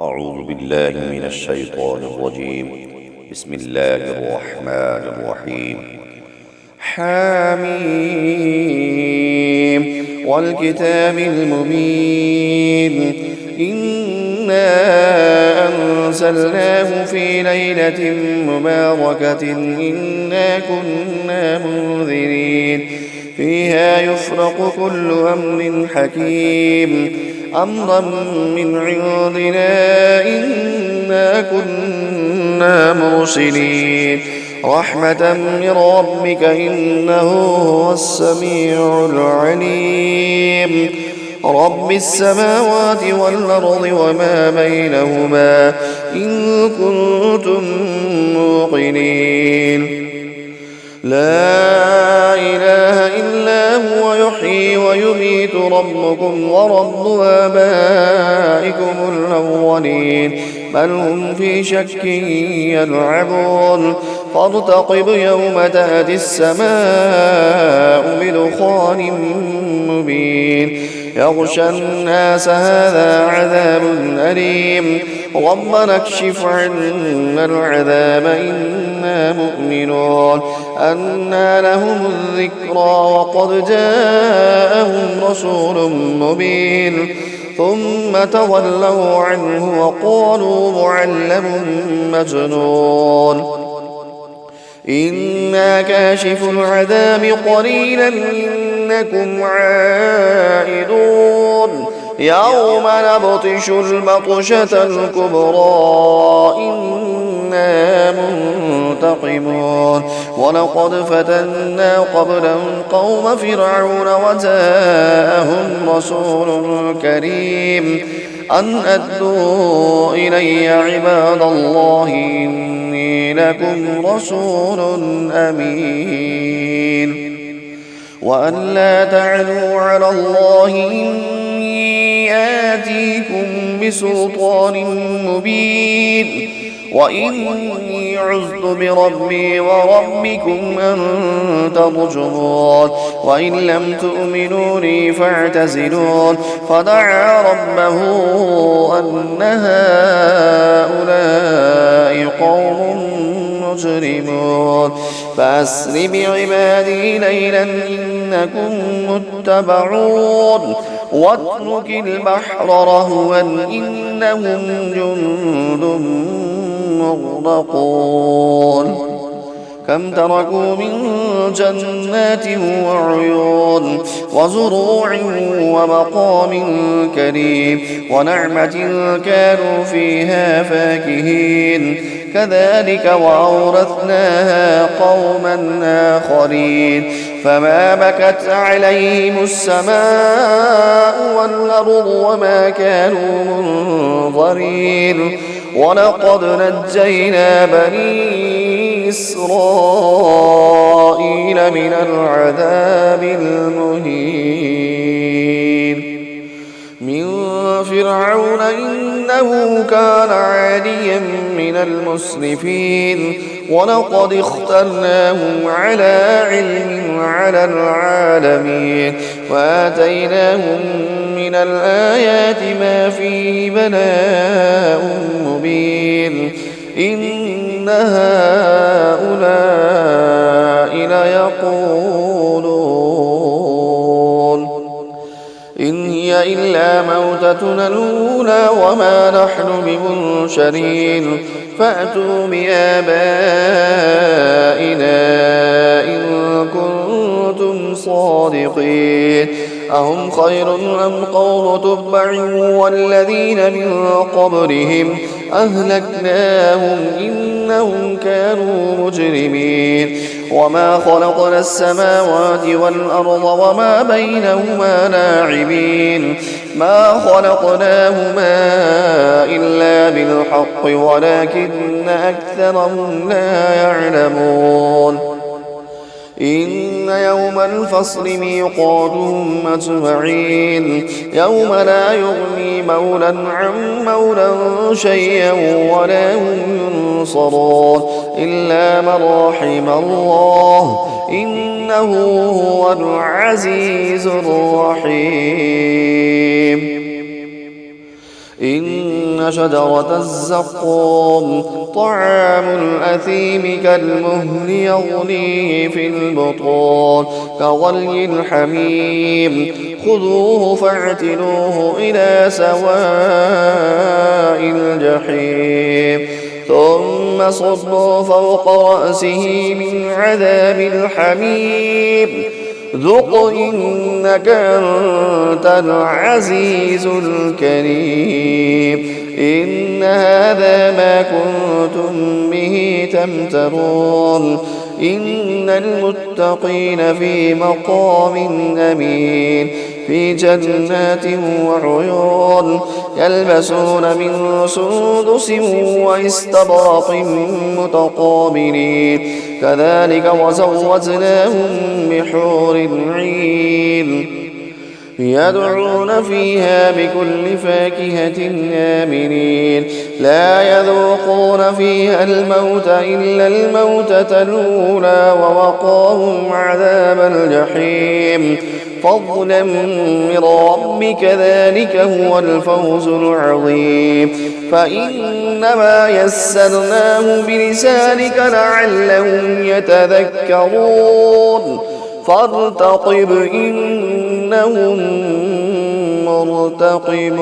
أعوذ بالله من الشيطان الرجيم. بسم الله الرحمن الرحيم. حميم والكتاب المبين إنا أنزلناه في ليلة مباركة إنا كنا منذرين فيها يفرق كل أمر حكيم أمرا من عندنا إنا كنا مرسلين رحمة من ربك إنه هو السميع العليم رب السماوات والأرض وما بينهما إن كنتم موقنين لا إله إلا هو يحيي ويميت ربكم ورب آبائكم الأولين بل هم في شك يلعبون فارتقب يوم تأتي السماء بدخان مبين يغشى الناس هذا عذاب أليم ربنا اكشف عنا العذاب إنا مؤمنون أنى لهم الذكرى وقد جاءهم رسول مبين ثم تولوا عنه وقالوا معلم مجنون إنا كاشف العذاب قليلا إنكم عائدون يوم نبطش البطشة الكبرى إنا منتقمون ولقد فتنا قبلهم قوم فرعون وجاءهم رسول كريم أن أدوا إلي عباد الله إني لكم رسول أمين وأن لا تعلوا على الله إني آتيكم بسلطان مبين وإني عذت بربي وربكم أن ترجمون وإن لم تؤمنوا لي فاعتزلون فدعا ربه أن هؤلاء قوم مجرمون فأسر بعبادي ليلا إنكم متبعون واترك البحر رهوا إنهم جند مغرقون كم تركوا من جنات وعيون وزروع ومقام كريم ونعمة كانوا فيها فاكهين كذلك وأورثناها قوما آخرين فما بكت عليهم السماء والأرض وما كانوا منظرين ولقد نجينا بني إسرائيل من العذاب المهين من فرعون إنه كان عاليا من المسرفين ولقد اخترناهم على علم على العالمين وآتيناهم من الآيات ما فيه بلاء مبين إن هؤلاء ليقولون إن هي إلا موتتنا الأولى وما نحن بمنشرين فأتوا بآبائنا إن كنتم صادقين أهم خير أم قوم تبع والذين من قبلهم أهلكناهم إنهم كانوا مجرمين وما خلقنا السماوات والأرض وما بينهما لاعبين ما خلقناهما إلا بالحق ولكن أكثرهم لا يعلمون إن يوم الفصل ميقاتهم أجمعين يوم لا يغني مولى عن مولى شيئا ولا هم ينصرون إلا من رحم الله إنه هو العزيز الرحيم. إن إن شجرة الزقوم طعام الأثيم كالمهل يغلي في البطون كغلي الحميم خذوه فاعتلوه إلى سواء الجحيم ثم صبوا فوق رأسه من عذاب الحميم ذق إنك أنت العزيز الكريم إن هذا ما كنتم به تمترون إن المتقين في مقام أمين في جنات وعيون يلبسون من سندس واستبرق متقابلين كذلك وزوجناهم بحور عين يدعون فيها بكل فاكهة آمنين لا يذوقون فيها الموت إلا الموتة الأولى ووقاهم عذاب الجحيم فضلا من ربك ذلك هو الفوز العظيم فإنما يسرناه بلسانك لعلهم يتذكرون فارتقب إنهم مرتقبون.